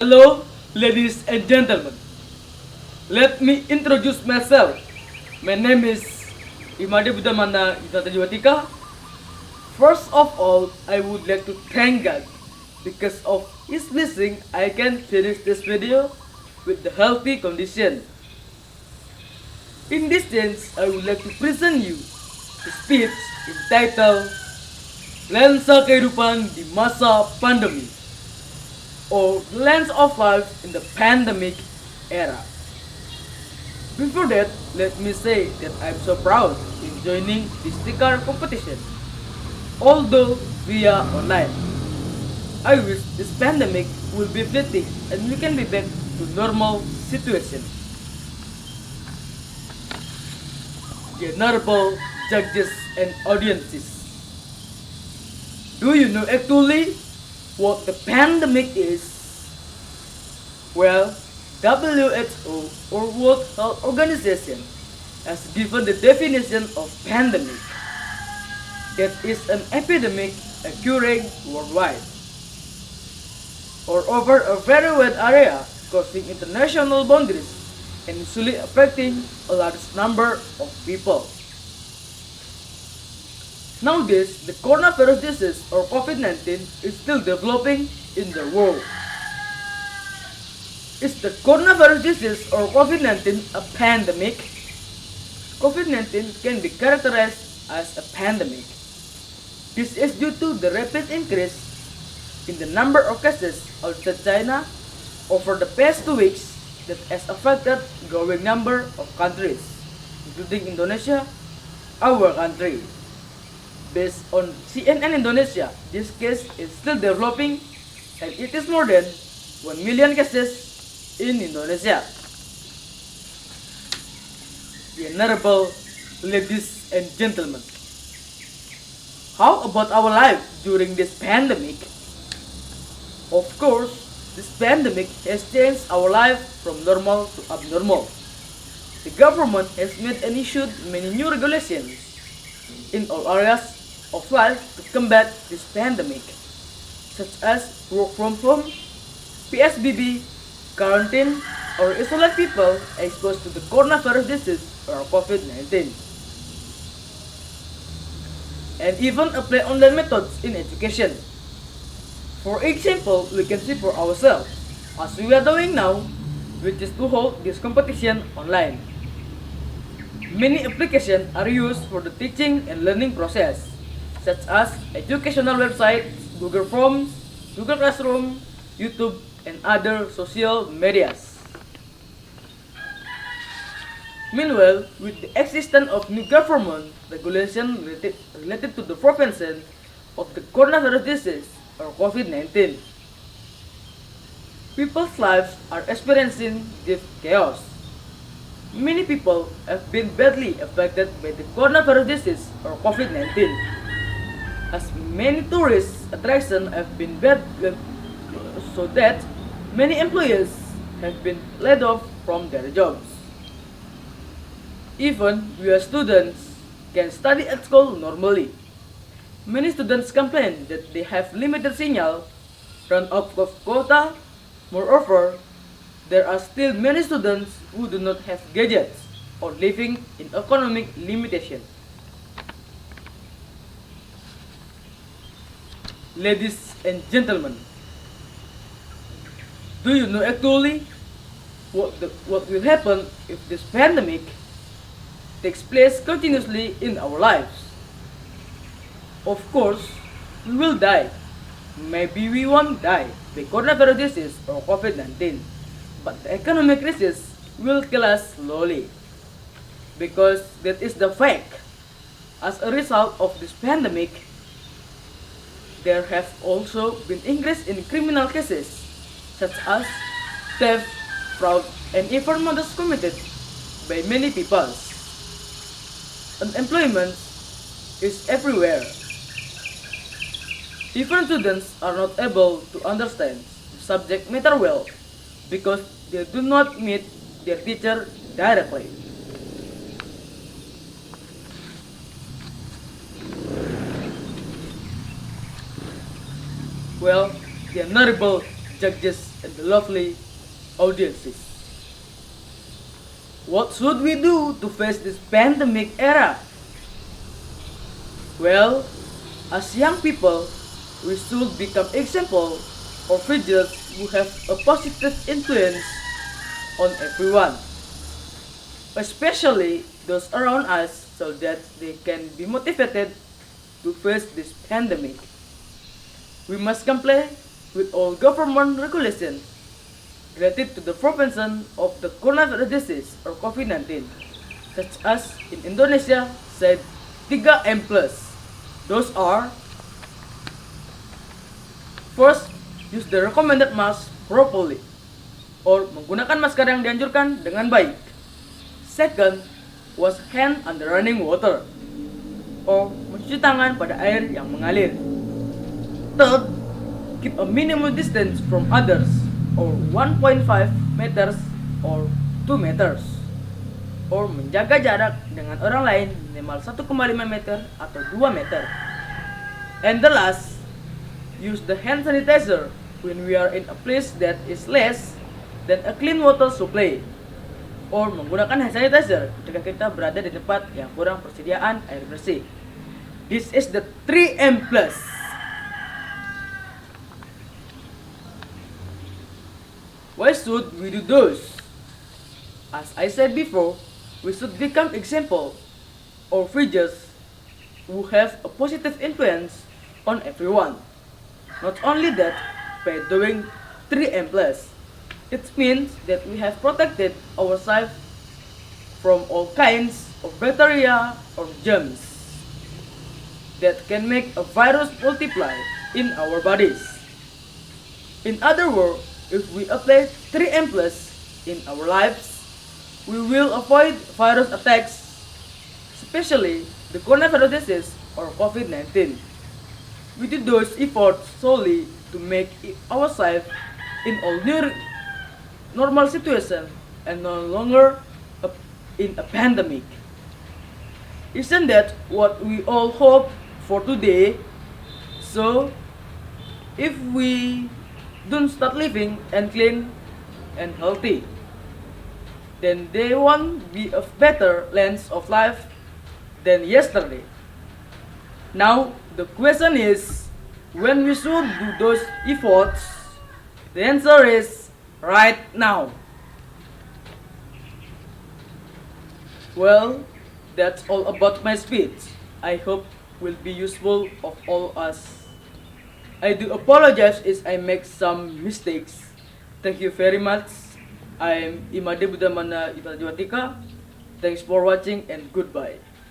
Hello, ladies and gentlemen. Let me introduce myself. My name is Budhamana Jiwatika. First of all, I would like to thank God. Because of His blessing, I can finish this video with the healthy condition. In this sense, I would like to present you a speech entitled "LENSA KEHIDUPAN DIMASA PANDEMI" or lens of life in the pandemic era. Before that, let me say that I'm so proud in joining this STIKAR competition, although via online. I wish this pandemic will be fleeting and we can be back to normal situation. Honorable judges and audiences, do you know actually what the pandemic is? Well, WHO or World Health Organization has given the definition of pandemic. That is an epidemic occurring worldwide or over a very wide area crossing international boundaries and usually affecting a large number of people. Nowadays, the coronavirus disease or COVID-19 is still developing in the world. Is the coronavirus disease or COVID-19 a pandemic? COVID-19 can be characterized as a pandemic. This is due to the rapid increase in the number of cases outside China over the past 2 weeks that has affected a growing number of countries, including Indonesia, our country. Based on CNN Indonesia, this case is still developing and it is more than 1 million cases in Indonesia. Honorable ladies and gentlemen, how about our life during this pandemic? Of course, this pandemic has changed our life from normal to abnormal. The government has made and issued many new regulations in all areas of life to combat this pandemic, such as work from home, PSBB, quarantine, or isolate people exposed to the coronavirus disease or COVID-19, and even apply online methods in education. For example, we can see for ourselves, as we are doing now, which is to hold this competition online. Many applications are used for the teaching and learning process, such as educational websites, Google Forms, Google Classroom, YouTube, and other social medias. Meanwhile, with the existence of new government regulation related to the prevention of the coronavirus disease or COVID-19, people's lives are experiencing deep chaos. Many people have been badly affected by the coronavirus disease or COVID-19, as many tourist attractions have been bad, so that many employees have been laid off from their jobs. Even we as students can study at school normally. Many students complain that they have limited signal, run out of quota. Moreover, there are still many students who do not have gadgets or living in economic limitation. Ladies and gentlemen, do you know actually what will happen if this pandemic takes place continuously in our lives? Of course, we will die. Maybe we won't die by coronavirus disease or COVID-19, but the economic crisis will kill us slowly. Because that is the fact. As a result of this pandemic, there have also been increase in criminal cases, such as theft, fraud, and even murders committed by many people. Unemployment is everywhere. Even students are not able to understand the subject matter well because they do not meet their teacher directly. Well, the honorable judges, and the lovely audiences. What should we do to face this pandemic era? Well, as young people, we should become example or figures who have a positive influence on everyone, especially those around us, so that they can be motivated to face this pandemic. We must comply with all government regulations related to the prevention of the coronavirus disease or COVID-19, such as in Indonesia said 3M+. Those are: first, use the recommended mask properly, or menggunakan masker yang dianjurkan dengan baik. Second, wash hand under running water, or mencuci tangan pada air yang mengalir. Third, keep a minimum distance from others, or 1.5 meters or 2 meters, or menjaga jarak dengan orang lain minimal 1,5 meter atau 2 meter. And the last, use the hand sanitizer when we are in a place that is less than a clean water supply, or menggunakan hand sanitizer ketika kita berada di tempat yang kurang persediaan air bersih. This is the 3M+. Why should we do those? As I said before, we should become example or figures who have a positive influence on everyone. Not only that, by doing 3M+, it means that we have protected ourselves from all kinds of bacteria or germs that can make a virus multiply in our bodies. In other words, if we apply 3M+ in our lives, we will avoid virus attacks, especially the coronavirus disease or COVID-19. We do those efforts solely to make ourselves in all new normal situation and no longer in a pandemic. Isn't that what we all hope for today? So, if we don't start living and clean and healthy, then there won't be a better lens of life than yesterday. Now, the question is, when we should do those efforts? The answer is right now. Well, that's all about my speech. I hope will be useful of all us. I do apologize if I make some mistakes. Thank you very much. I'm Budhamana Jiwatika. Thanks for watching and goodbye.